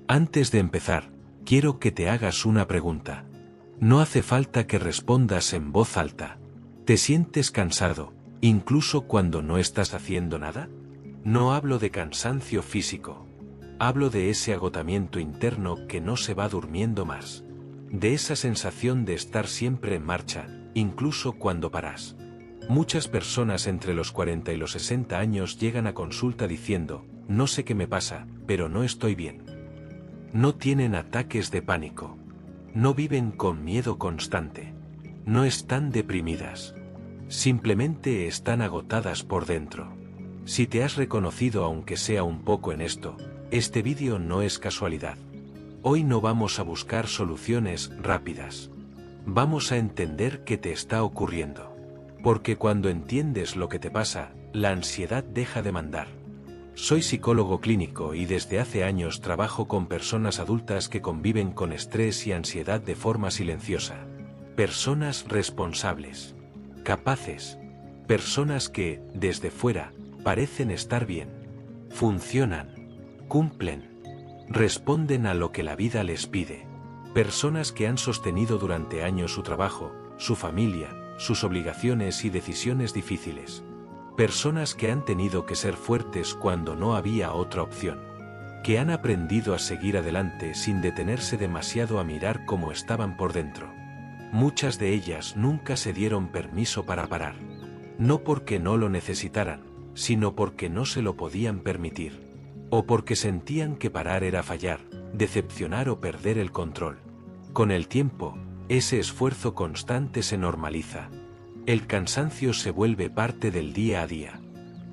Antes de empezar, quiero que te hagas una pregunta. No hace falta que respondas en voz alta. ¿Te sientes cansado, incluso cuando no estás haciendo nada? No hablo de cansancio físico. Hablo de ese agotamiento interno que no se va durmiendo más. De esa sensación de estar siempre en marcha, incluso cuando paras. Muchas personas entre los 40 y los 60 años llegan a consulta diciendo, no sé qué me pasa, pero no estoy bien. No tienen ataques de pánico. No viven con miedo constante. No están deprimidas. Simplemente están agotadas por dentro. Si te has reconocido aunque sea un poco en esto, este vídeo no es casualidad. Hoy no vamos a buscar soluciones rápidas. Vamos a entender qué te está ocurriendo. Porque cuando entiendes lo que te pasa, la ansiedad deja de mandar. Soy psicólogo clínico y desde hace años trabajo con personas adultas que conviven con estrés y ansiedad de forma silenciosa. Personas responsables, capaces, personas que, desde fuera, parecen estar bien. Funcionan, cumplen, responden a lo que la vida les pide. Personas que han sostenido durante años su trabajo, su familia, sus obligaciones y decisiones difíciles. Personas que han tenido que ser fuertes cuando no había otra opción. Que han aprendido a seguir adelante sin detenerse demasiado a mirar cómo estaban por dentro. Muchas de ellas nunca se dieron permiso para parar. No porque no lo necesitaran, sino porque no se lo podían permitir. O porque sentían que parar era fallar, decepcionar o perder el control. Con el tiempo, ese esfuerzo constante se normaliza. El cansancio se vuelve parte del día a día.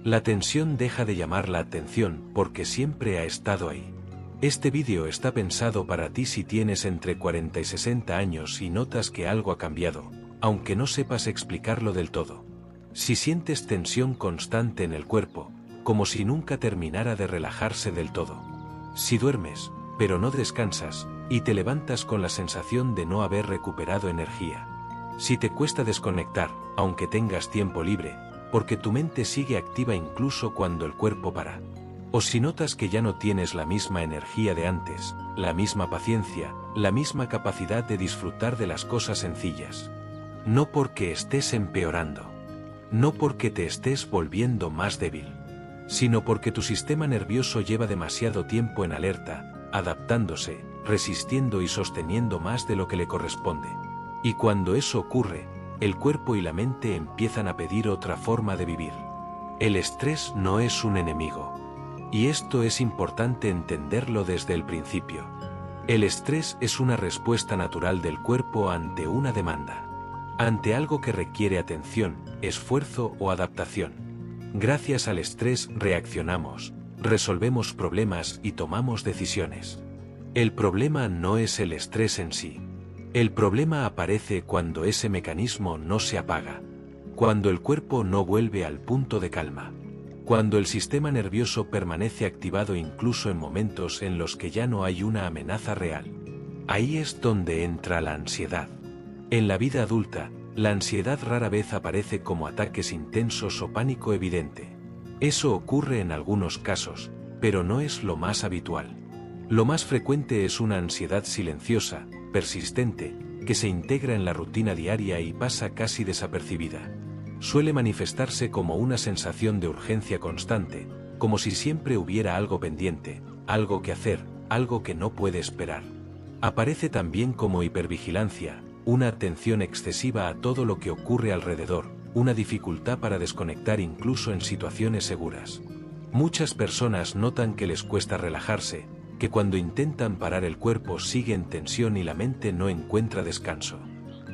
La tensión deja de llamar la atención porque siempre ha estado ahí. Este vídeo está pensado para ti si tienes entre 40 y 60 años y notas que algo ha cambiado, aunque no sepas explicarlo del todo. Si sientes tensión constante en el cuerpo, como si nunca terminara de relajarse del todo. Si duermes, pero no descansas, y te levantas con la sensación de no haber recuperado energía. Si te cuesta desconectar, aunque tengas tiempo libre, porque tu mente sigue activa incluso cuando el cuerpo para. O si notas que ya no tienes la misma energía de antes, la misma paciencia, la misma capacidad de disfrutar de las cosas sencillas. No porque estés empeorando. No porque te estés volviendo más débil. Sino porque tu sistema nervioso lleva demasiado tiempo en alerta, adaptándose, resistiendo y sosteniendo más de lo que le corresponde. Y cuando eso ocurre, el cuerpo y la mente empiezan a pedir otra forma de vivir. El estrés no es un enemigo. Y esto es importante entenderlo desde el principio. El estrés es una respuesta natural del cuerpo ante una demanda. Ante algo que requiere atención, esfuerzo o adaptación. Gracias al estrés reaccionamos, resolvemos problemas y tomamos decisiones. El problema no es el estrés en sí. El problema aparece cuando ese mecanismo no se apaga, cuando el cuerpo no vuelve al punto de calma, cuando el sistema nervioso permanece activado incluso en momentos en los que ya no hay una amenaza real. Ahí es donde entra la ansiedad. En la vida adulta, la ansiedad rara vez aparece como ataques intensos o pánico evidente. Eso ocurre en algunos casos, pero no es lo más habitual. Lo más frecuente es una ansiedad silenciosa, persistente, que se integra en la rutina diaria y pasa casi desapercibida. Suele manifestarse como una sensación de urgencia constante, como si siempre hubiera algo pendiente, algo que hacer, algo que no puede esperar. Aparece también como hipervigilancia, una atención excesiva a todo lo que ocurre alrededor, una dificultad para desconectar incluso en situaciones seguras. Muchas personas notan que les cuesta relajarse, que cuando intentan parar el cuerpo sigue en tensión y la mente no encuentra descanso.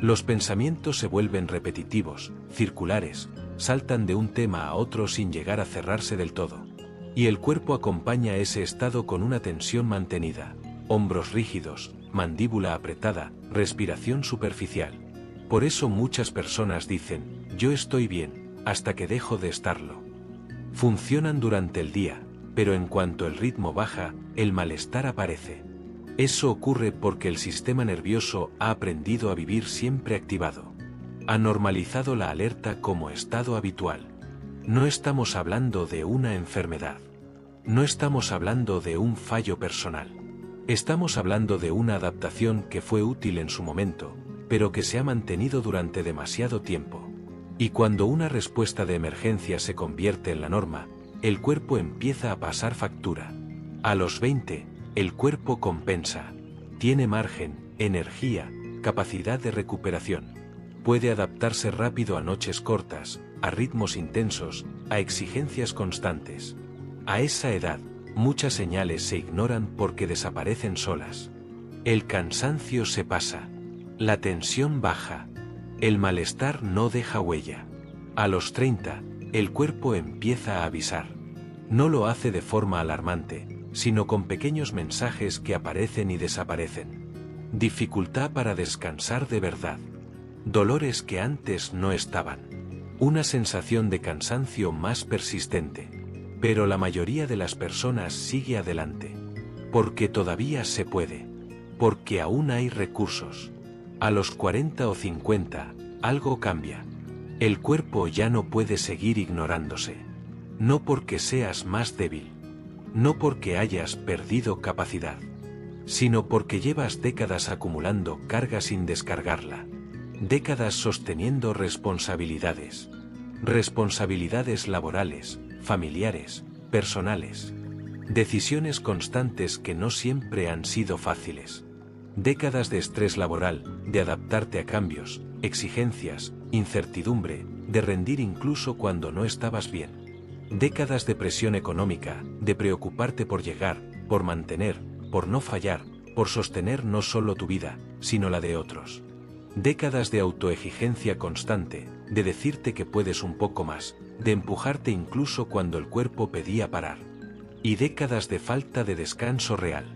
Los pensamientos se vuelven repetitivos, circulares, saltan de un tema a otro sin llegar a cerrarse del todo. Y el cuerpo acompaña ese estado con una tensión mantenida, hombros rígidos, mandíbula apretada, respiración superficial. Por eso muchas personas dicen, yo estoy bien, hasta que dejo de estarlo. Funcionan durante el día, pero en cuanto el ritmo baja, el malestar aparece. Eso ocurre porque el sistema nervioso ha aprendido a vivir siempre activado. Ha normalizado la alerta como estado habitual. No estamos hablando de una enfermedad. No estamos hablando de un fallo personal. Estamos hablando de una adaptación que fue útil en su momento, pero que se ha mantenido durante demasiado tiempo. Y cuando una respuesta de emergencia se convierte en la norma, el cuerpo empieza a pasar factura. A los 20, el cuerpo compensa. Tiene margen, energía, capacidad de recuperación. Puede adaptarse rápido a noches cortas, a ritmos intensos, a exigencias constantes. A esa edad, muchas señales se ignoran porque desaparecen solas. El cansancio se pasa. La tensión baja. El malestar no deja huella. A los 30, el cuerpo empieza a avisar. No lo hace de forma alarmante, sino con pequeños mensajes que aparecen y desaparecen. Dificultad para descansar de verdad. Dolores que antes no estaban. Una sensación de cansancio más persistente. Pero la mayoría de las personas sigue adelante. Porque todavía se puede. Porque aún hay recursos. A los 40 o 50, algo cambia. El cuerpo ya no puede seguir ignorándose. No porque seas más débil. No porque hayas perdido capacidad. Sino porque llevas décadas acumulando carga sin descargarla. Décadas sosteniendo responsabilidades. Responsabilidades laborales, familiares, personales. Decisiones constantes que no siempre han sido fáciles. Décadas de estrés laboral, de adaptarte a cambios, exigencias, incertidumbre, de rendir incluso cuando no estabas bien. Décadas de presión económica, de preocuparte por llegar, por mantener, por no fallar, por sostener no solo tu vida, sino la de otros. Décadas de autoexigencia constante, de decirte que puedes un poco más, de empujarte incluso cuando el cuerpo pedía parar. Y décadas de falta de descanso real.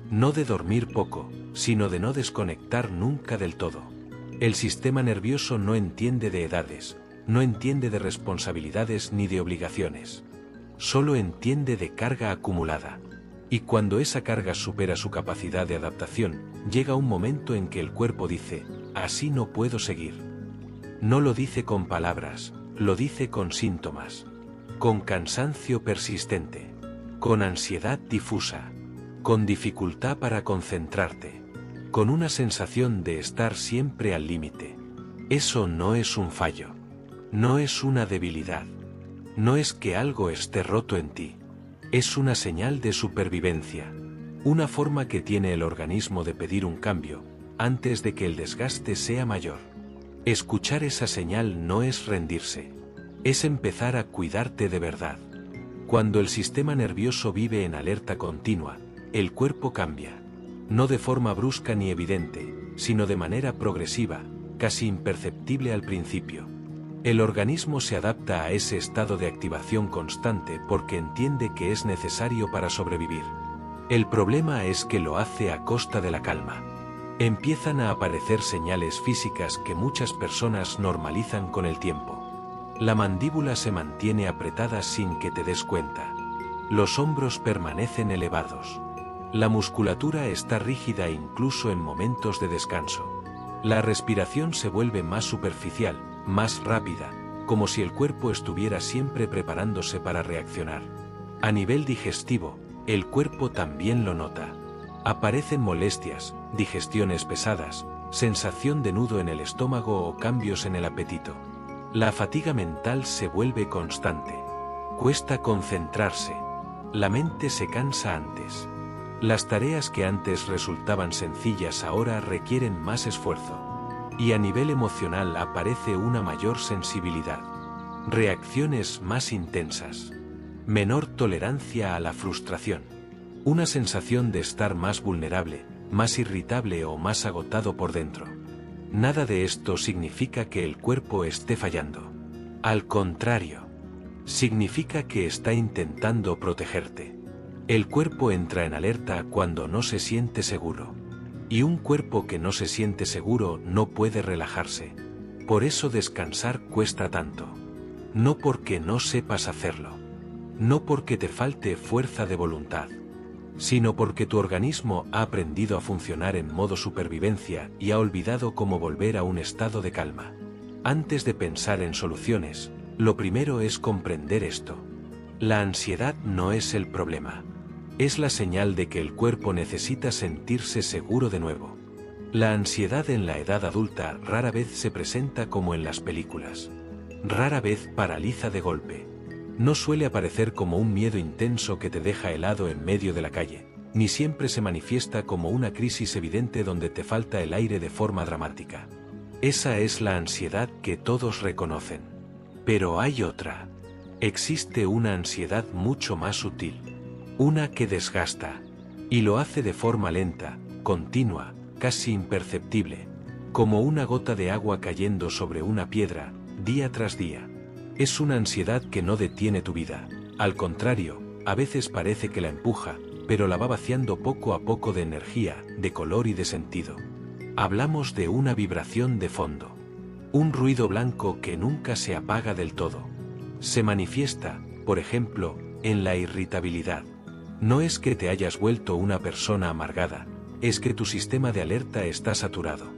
No de dormir poco, sino de no desconectar nunca del todo. El sistema nervioso no entiende de edades, no entiende de responsabilidades ni de obligaciones. Solo entiende de carga acumulada. Y cuando esa carga supera su capacidad de adaptación, llega un momento en que el cuerpo dice, así no puedo seguir. No lo dice con palabras, lo dice con síntomas. Con cansancio persistente. Con ansiedad difusa. Con dificultad para concentrarte. Con una sensación de estar siempre al límite. Eso no es un fallo. No es una debilidad. No es que algo esté roto en ti. Es una señal de supervivencia. Una forma que tiene el organismo de pedir un cambio, antes de que el desgaste sea mayor. Escuchar esa señal no es rendirse. Es empezar a cuidarte de verdad. Cuando el sistema nervioso vive en alerta continua, el cuerpo cambia. No de forma brusca ni evidente, sino de manera progresiva, casi imperceptible al principio. El organismo se adapta a ese estado de activación constante porque entiende que es necesario para sobrevivir. El problema es que lo hace a costa de la calma. Empiezan a aparecer señales físicas que muchas personas normalizan con el tiempo. La mandíbula se mantiene apretada sin que te des cuenta. Los hombros permanecen elevados. La musculatura está rígida incluso en momentos de descanso. La respiración se vuelve más superficial, más rápida, como si el cuerpo estuviera siempre preparándose para reaccionar. A nivel digestivo, el cuerpo también lo nota. Aparecen molestias, digestiones pesadas, sensación de nudo en el estómago o cambios en el apetito. La fatiga mental se vuelve constante. Cuesta concentrarse. La mente se cansa antes. Las tareas que antes resultaban sencillas ahora requieren más esfuerzo. Y a nivel emocional aparece una mayor sensibilidad. Reacciones más intensas. Menor tolerancia a la frustración. Una sensación de estar más vulnerable, más irritable o más agotado por dentro. Nada de esto significa que el cuerpo esté fallando. Al contrario, significa que está intentando protegerte. El cuerpo entra en alerta cuando no se siente seguro. Y un cuerpo que no se siente seguro no puede relajarse. Por eso descansar cuesta tanto. No porque no sepas hacerlo. No porque te falte fuerza de voluntad. Sino porque tu organismo ha aprendido a funcionar en modo supervivencia y ha olvidado cómo volver a un estado de calma. Antes de pensar en soluciones, lo primero es comprender esto. La ansiedad no es el problema. Es la señal de que el cuerpo necesita sentirse seguro de nuevo. La ansiedad en la edad adulta rara vez se presenta como en las películas. Rara vez paraliza de golpe. No suele aparecer como un miedo intenso que te deja helado en medio de la calle, ni siempre se manifiesta como una crisis evidente donde te falta el aire de forma dramática. Esa es la ansiedad que todos reconocen. Pero hay otra. Existe una ansiedad mucho más sutil. Una que desgasta. Y lo hace de forma lenta, continua, casi imperceptible. Como una gota de agua cayendo sobre una piedra, día tras día. Es una ansiedad que no detiene tu vida. Al contrario, a veces parece que la empuja, pero la va vaciando poco a poco de energía, de color y de sentido. Hablamos de una vibración de fondo. Un ruido blanco que nunca se apaga del todo. Se manifiesta, por ejemplo, en la irritabilidad. No es que te hayas vuelto una persona amargada, es que tu sistema de alerta está saturado.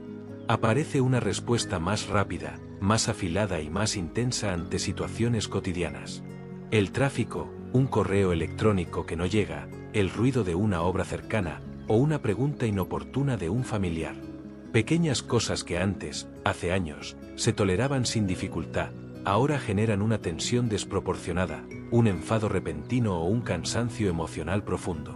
Aparece una respuesta más rápida, más afilada y más intensa ante situaciones cotidianas. El tráfico, un correo electrónico que no llega, el ruido de una obra cercana, o una pregunta inoportuna de un familiar. Pequeñas cosas que antes, hace años, se toleraban sin dificultad, ahora generan una tensión desproporcionada, un enfado repentino o un cansancio emocional profundo.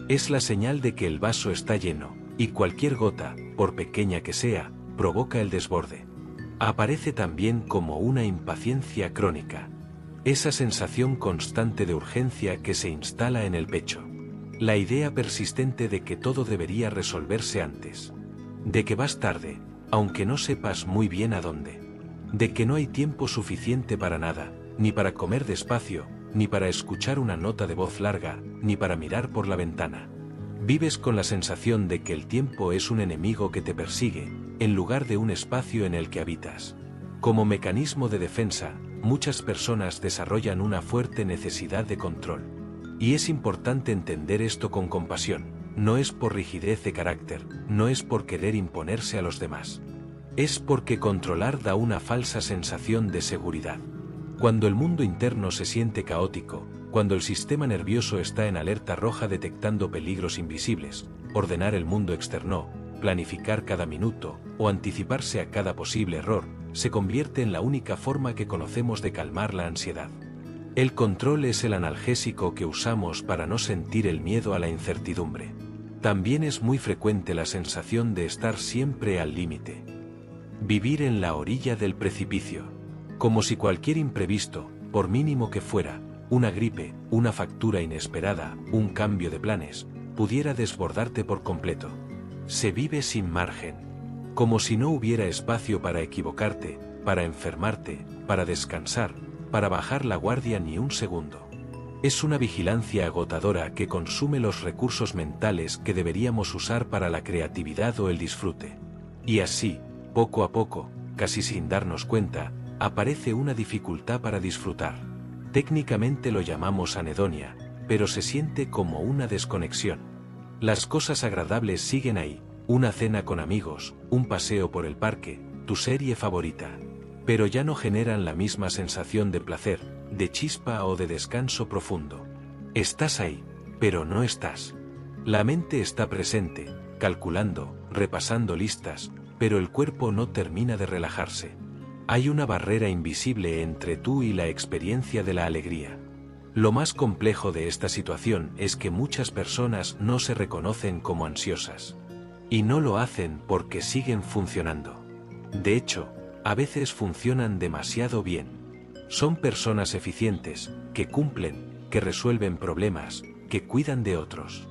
Es la señal de que el vaso está lleno, y cualquier gota, por pequeña que sea, provoca el desborde. Aparece también como una impaciencia crónica. Esa sensación constante de urgencia que se instala en el pecho. La idea persistente de que todo debería resolverse antes. De que vas tarde, aunque no sepas muy bien a dónde. De que no hay tiempo suficiente para nada, ni para comer despacio, ni para escuchar una nota de voz larga, ni para mirar por la ventana. Vives con la sensación de que el tiempo es un enemigo que te persigue, en lugar de un espacio en el que habitas. Como mecanismo de defensa, muchas personas desarrollan una fuerte necesidad de control. Y es importante entender esto con compasión. No es por rigidez de carácter, no es por querer imponerse a los demás. Es porque controlar da una falsa sensación de seguridad. Cuando el mundo interno se siente caótico, cuando el sistema nervioso está en alerta roja detectando peligros invisibles, ordenar el mundo externo, planificar cada minuto, o anticiparse a cada posible error, se convierte en la única forma que conocemos de calmar la ansiedad. El control es el analgésico que usamos para no sentir el miedo a la incertidumbre. También es muy frecuente la sensación de estar siempre al límite. Vivir en la orilla del precipicio. Como si cualquier imprevisto, por mínimo que fuera, una gripe, una factura inesperada, un cambio de planes, pudiera desbordarte por completo. Se vive sin margen. Como si no hubiera espacio para equivocarte, para enfermarte, para descansar, para bajar la guardia ni un segundo. Es una vigilancia agotadora que consume los recursos mentales que deberíamos usar para la creatividad o el disfrute. Y así, poco a poco, casi sin darnos cuenta, aparece una dificultad para disfrutar. Técnicamente lo llamamos anedonia, pero se siente como una desconexión. Las cosas agradables siguen ahí, una cena con amigos, un paseo por el parque, tu serie favorita. Pero ya no generan la misma sensación de placer, de chispa o de descanso profundo. Estás ahí, pero no estás. La mente está presente, calculando, repasando listas, pero el cuerpo no termina de relajarse. Hay una barrera invisible entre tú y la experiencia de la alegría. Lo más complejo de esta situación es que muchas personas no se reconocen como ansiosas. Y no lo hacen porque siguen funcionando. De hecho, a veces funcionan demasiado bien. Son personas eficientes, que cumplen, que resuelven problemas, que cuidan de otros.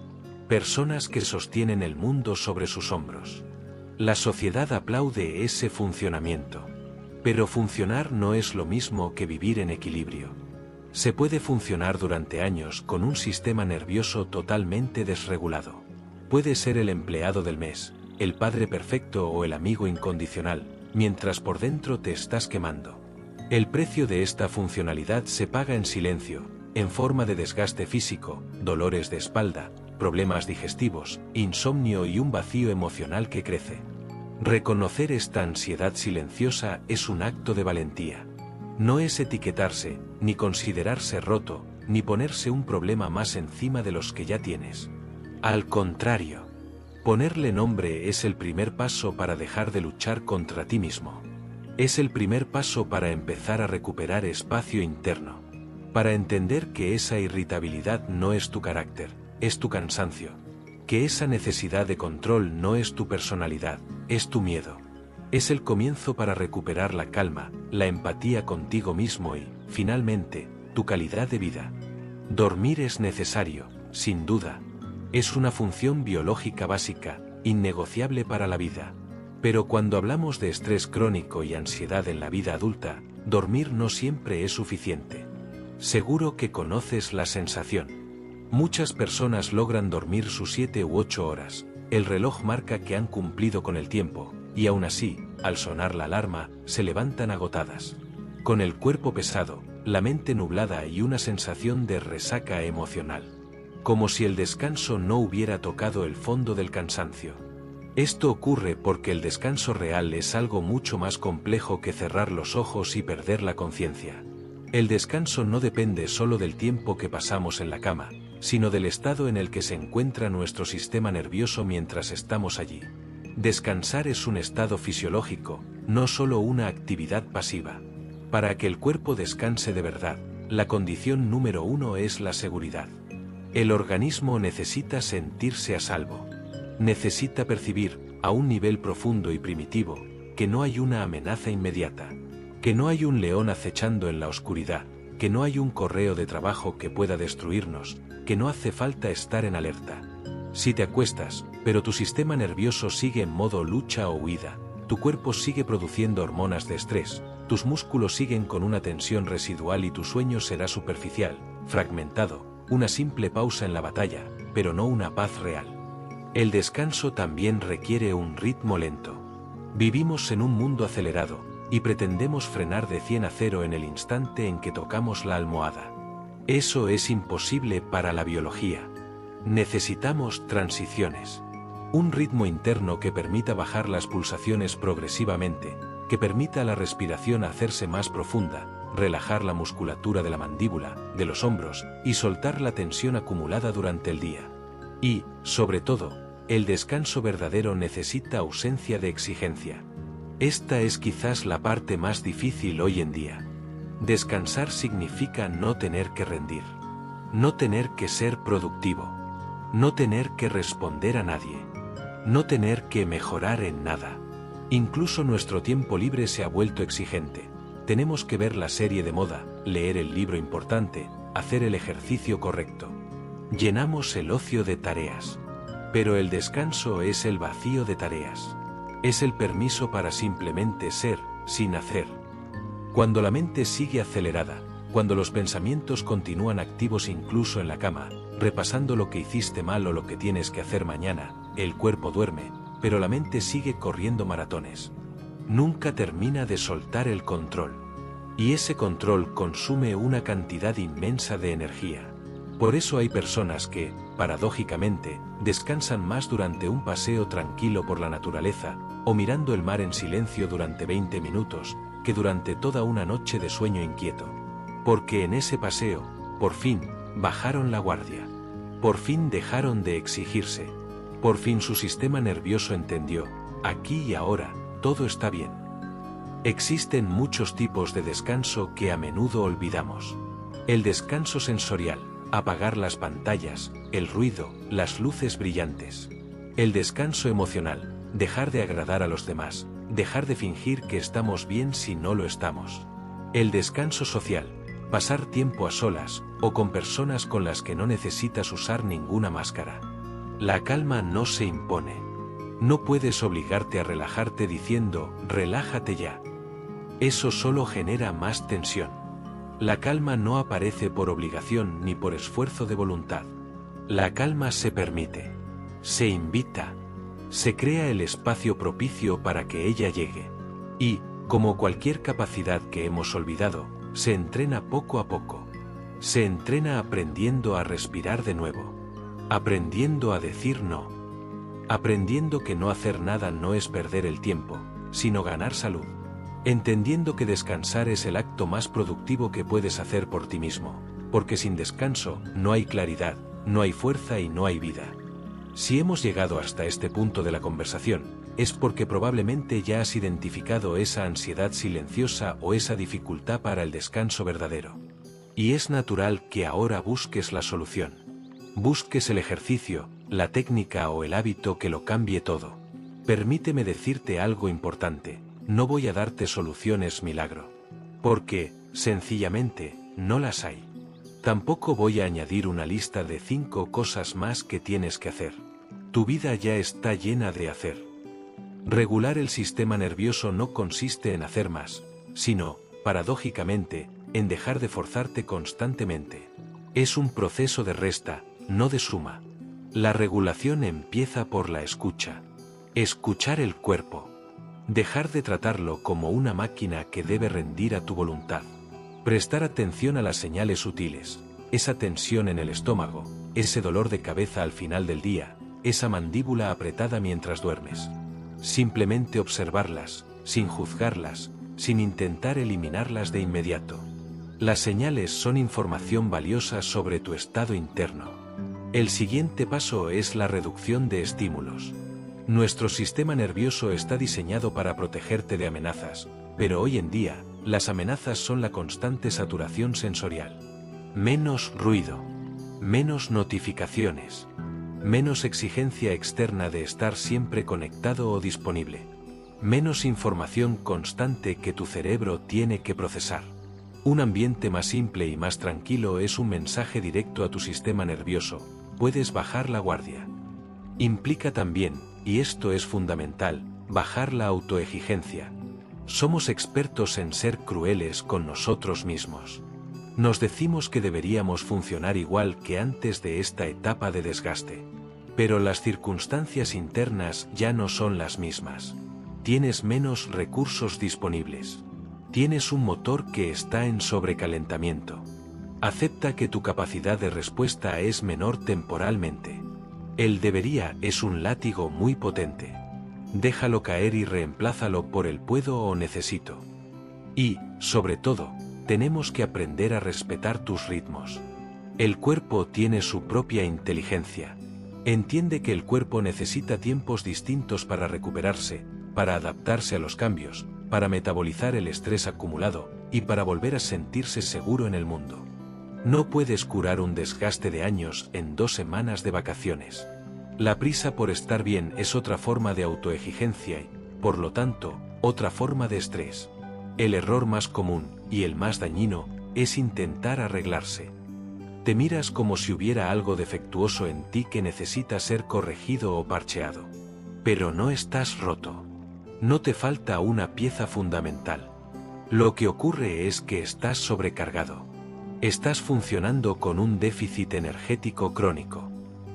Personas que sostienen el mundo sobre sus hombros. La sociedad aplaude ese funcionamiento. Pero funcionar no es lo mismo que vivir en equilibrio. Se puede funcionar durante años con un sistema nervioso totalmente desregulado. Puede ser el empleado del mes, el padre perfecto o el amigo incondicional, mientras por dentro te estás quemando. El precio de esta funcionalidad se paga en silencio, en forma de desgaste físico, dolores de espalda, problemas digestivos, insomnio y un vacío emocional que crece. Reconocer esta ansiedad silenciosa es un acto de valentía. No es etiquetarse, ni considerarse roto, ni ponerse un problema más encima de los que ya tienes. Al contrario, ponerle nombre es el primer paso para dejar de luchar contra ti mismo. Es el primer paso para empezar a recuperar espacio interno, para entender que esa irritabilidad no es tu carácter, es tu cansancio, que esa necesidad de control no es tu personalidad, es tu miedo. Es el comienzo para recuperar la calma, la empatía contigo mismo y, finalmente, tu calidad de vida. Dormir es necesario, sin duda. Es una función biológica básica, innegociable para la vida. Pero cuando hablamos de estrés crónico y ansiedad en la vida adulta, dormir no siempre es suficiente. Seguro que conoces la sensación. Muchas personas logran dormir sus 7 u 8 horas. El reloj marca que han cumplido con el tiempo, y aún así, al sonar la alarma, se levantan agotadas. Con el cuerpo pesado, la mente nublada y una sensación de resaca emocional. Como si el descanso no hubiera tocado el fondo del cansancio. Esto ocurre porque el descanso real es algo mucho más complejo que cerrar los ojos y perder la conciencia. El descanso no depende solo del tiempo que pasamos en la cama, sino del estado en el que se encuentra nuestro sistema nervioso mientras estamos allí. Descansar es un estado fisiológico, no solo una actividad pasiva. Para que el cuerpo descanse de verdad, la condición número 1 es la seguridad. El organismo necesita sentirse a salvo. Necesita percibir, a un nivel profundo y primitivo, que no hay una amenaza inmediata, que no hay un león acechando en la oscuridad, que no hay un correo de trabajo que pueda destruirnos, que no hace falta estar en alerta. Si te acuestas, pero tu sistema nervioso sigue en modo lucha o huida, tu cuerpo sigue produciendo hormonas de estrés, tus músculos siguen con una tensión residual y tu sueño será superficial, fragmentado, una simple pausa en la batalla, pero no una paz real. El descanso también requiere un ritmo lento. Vivimos en un mundo acelerado, y pretendemos frenar de 100 a 0 en el instante en que tocamos la almohada. Eso es imposible para la biología. Necesitamos transiciones. Un ritmo interno que permita bajar las pulsaciones progresivamente, que permita a la respiración hacerse más profunda, relajar la musculatura de la mandíbula, de los hombros, y soltar la tensión acumulada durante el día. Y, sobre todo, el descanso verdadero necesita ausencia de exigencia. Esta es quizás la parte más difícil hoy en día. Descansar significa no tener que rendir. No tener que ser productivo. No tener que responder a nadie. No tener que mejorar en nada. Incluso nuestro tiempo libre se ha vuelto exigente. Tenemos que ver la serie de moda, leer el libro importante, hacer el ejercicio correcto. Llenamos el ocio de tareas. Pero el descanso es el vacío de tareas. Es el permiso para simplemente ser, sin hacer. Cuando la mente sigue acelerada, cuando los pensamientos continúan activos incluso en la cama, repasando lo que hiciste mal o lo que tienes que hacer mañana, el cuerpo duerme, pero la mente sigue corriendo maratones. Nunca termina de soltar el control. Y ese control consume una cantidad inmensa de energía. Por eso hay personas que, paradójicamente, descansan más durante un paseo tranquilo por la naturaleza, o mirando el mar en silencio durante 20 minutos, que durante toda una noche de sueño inquieto. Porque en ese paseo, por fin, bajaron la guardia. Por fin dejaron de exigirse. Por fin su sistema nervioso entendió, aquí y ahora, todo está bien. Existen muchos tipos de descanso que a menudo olvidamos. El descanso sensorial, apagar las pantallas, el ruido, las luces brillantes. El descanso emocional, dejar de agradar a los demás, dejar de fingir que estamos bien si no lo estamos. El descanso social, pasar tiempo a solas, o con personas con las que no necesitas usar ninguna máscara. La calma no se impone. No puedes obligarte a relajarte diciendo, relájate ya. Eso solo genera más tensión. La calma no aparece por obligación ni por esfuerzo de voluntad. La calma se permite. Se invita. Se crea el espacio propicio para que ella llegue. Y, como cualquier capacidad que hemos olvidado, se entrena poco a poco. Se entrena aprendiendo a respirar de nuevo. Aprendiendo a decir no. Aprendiendo que no hacer nada no es perder el tiempo, sino ganar salud. Entendiendo que descansar es el acto más productivo que puedes hacer por ti mismo. porque sin descanso no hay claridad, no hay fuerza y no hay vida. Si hemos llegado hasta este punto de la conversación, es porque probablemente ya has identificado esa ansiedad silenciosa o esa dificultad para el descanso verdadero. Y es natural que ahora busques la solución. Busques el ejercicio, la técnica o el hábito que lo cambie todo. Permíteme decirte algo importante, no voy a darte soluciones milagro. Porque, sencillamente, no las hay. Tampoco voy a añadir una lista de 5 cosas más que tienes que hacer. Tu vida ya está llena de hacer. Regular el sistema nervioso no consiste en hacer más, sino, paradójicamente, en dejar de forzarte constantemente. Es un proceso de resta, no de suma. La regulación empieza por la escucha. Escuchar el cuerpo. Dejar de tratarlo como una máquina que debe rendir a tu voluntad. Prestar atención a las señales sutiles, esa tensión en el estómago, ese dolor de cabeza al final del día, esa mandíbula apretada mientras duermes. Simplemente observarlas, sin juzgarlas, sin intentar eliminarlas de inmediato. Las señales son información valiosa sobre tu estado interno. El siguiente paso es la reducción de estímulos. Nuestro sistema nervioso está diseñado para protegerte de amenazas, pero hoy en día, las amenazas son la constante saturación sensorial. Menos ruido, menos notificaciones, menos exigencia externa de estar siempre conectado o disponible, menos información constante que tu cerebro tiene que procesar. Un ambiente más simple y más tranquilo es un mensaje directo a tu sistema nervioso, puedes bajar la guardia. Implica también, y esto es fundamental, bajar la autoexigencia. Somos expertos en ser crueles con nosotros mismos. Nos decimos que deberíamos funcionar igual que antes de esta etapa de desgaste. Pero las circunstancias internas ya no son las mismas. Tienes menos recursos disponibles. Tienes un motor que está en sobrecalentamiento. Acepta que tu capacidad de respuesta es menor temporalmente. El debería es un látigo muy potente. Déjalo caer y reemplázalo por el puedo o necesito. Y, sobre todo, tenemos que aprender a respetar tus ritmos. El cuerpo tiene su propia inteligencia. Entiende que el cuerpo necesita tiempos distintos para recuperarse, para adaptarse a los cambios, para metabolizar el estrés acumulado, y para volver a sentirse seguro en el mundo. No puedes curar un desgaste de años en 2 semanas de vacaciones. La prisa por estar bien es otra forma de autoexigencia y, por lo tanto, otra forma de estrés. El error más común, y el más dañino, es intentar arreglarse. Te miras como si hubiera algo defectuoso en ti que necesita ser corregido o parcheado. Pero no estás roto. No te falta una pieza fundamental. Lo que ocurre es que estás sobrecargado. Estás funcionando con un déficit energético crónico.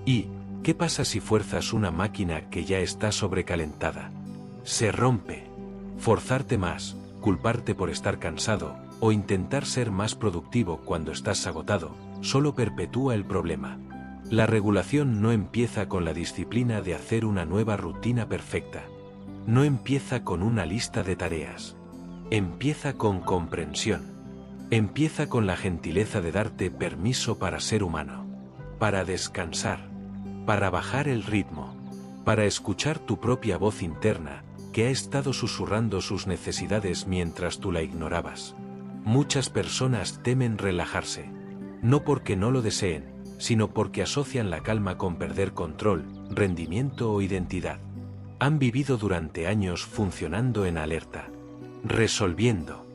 ¿Y qué pasa si fuerzas una máquina que ya está sobrecalentada? Se rompe. Forzarte más, culparte por estar cansado, o intentar ser más productivo cuando estás agotado, solo perpetúa el problema. La regulación no empieza con la disciplina de hacer una nueva rutina perfecta. No empieza con una lista de tareas. Empieza con comprensión. Empieza con la gentileza de darte permiso para ser humano. Para descansar. Para bajar el ritmo, para escuchar tu propia voz interna, que ha estado susurrando sus necesidades mientras tú la ignorabas. Muchas personas temen relajarse, no porque no lo deseen, sino porque asocian la calma con perder control, rendimiento o identidad. Han vivido durante años funcionando en alerta, resolviendo,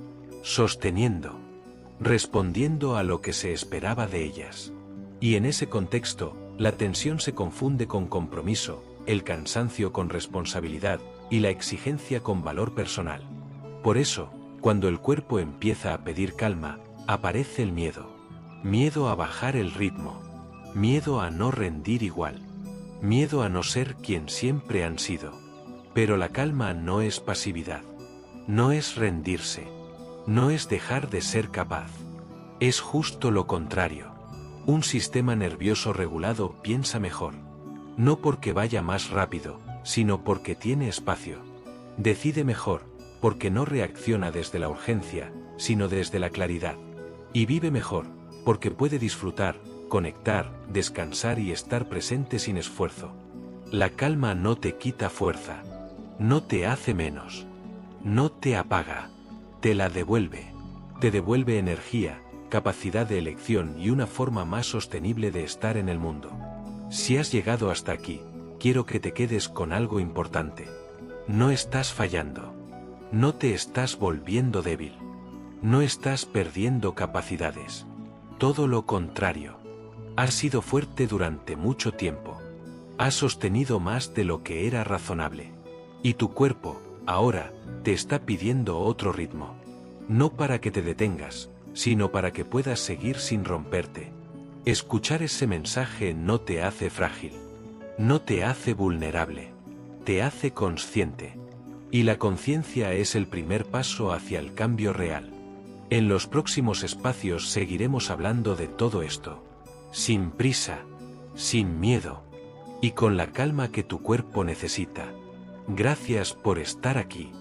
sosteniendo, respondiendo a lo que se esperaba de ellas. Y en ese contexto, la tensión se confunde con compromiso, el cansancio con responsabilidad, y la exigencia con valor personal. Por eso, cuando el cuerpo empieza a pedir calma, aparece el miedo. Miedo a bajar el ritmo. Miedo a no rendir igual. Miedo a no ser quien siempre han sido. Pero la calma no es pasividad. No es rendirse. No es dejar de ser capaz. Es justo lo contrario. Un sistema nervioso regulado piensa mejor. No porque vaya más rápido, sino porque tiene espacio. Decide mejor, porque no reacciona desde la urgencia, sino desde la claridad. Y vive mejor, porque puede disfrutar, conectar, descansar y estar presente sin esfuerzo. La calma no te quita fuerza, no te hace menos, no te apaga, te la devuelve. Te devuelve energía, capacidad de elección y una forma más sostenible de estar en el mundo. Si has llegado hasta aquí, quiero que te quedes con algo importante. No estás fallando. No te estás volviendo débil. No estás perdiendo capacidades. Todo lo contrario. Has sido fuerte durante mucho tiempo. Has sostenido más de lo que era razonable. Y tu cuerpo, ahora, te está pidiendo otro ritmo. No para que te detengas, sino para que puedas seguir sin romperte. Escuchar ese mensaje no te hace frágil. No te hace vulnerable. Te hace consciente. Y la conciencia es el primer paso hacia el cambio real. En los próximos espacios seguiremos hablando de todo esto. Sin prisa, sin miedo. Y con la calma que tu cuerpo necesita. Gracias por estar aquí.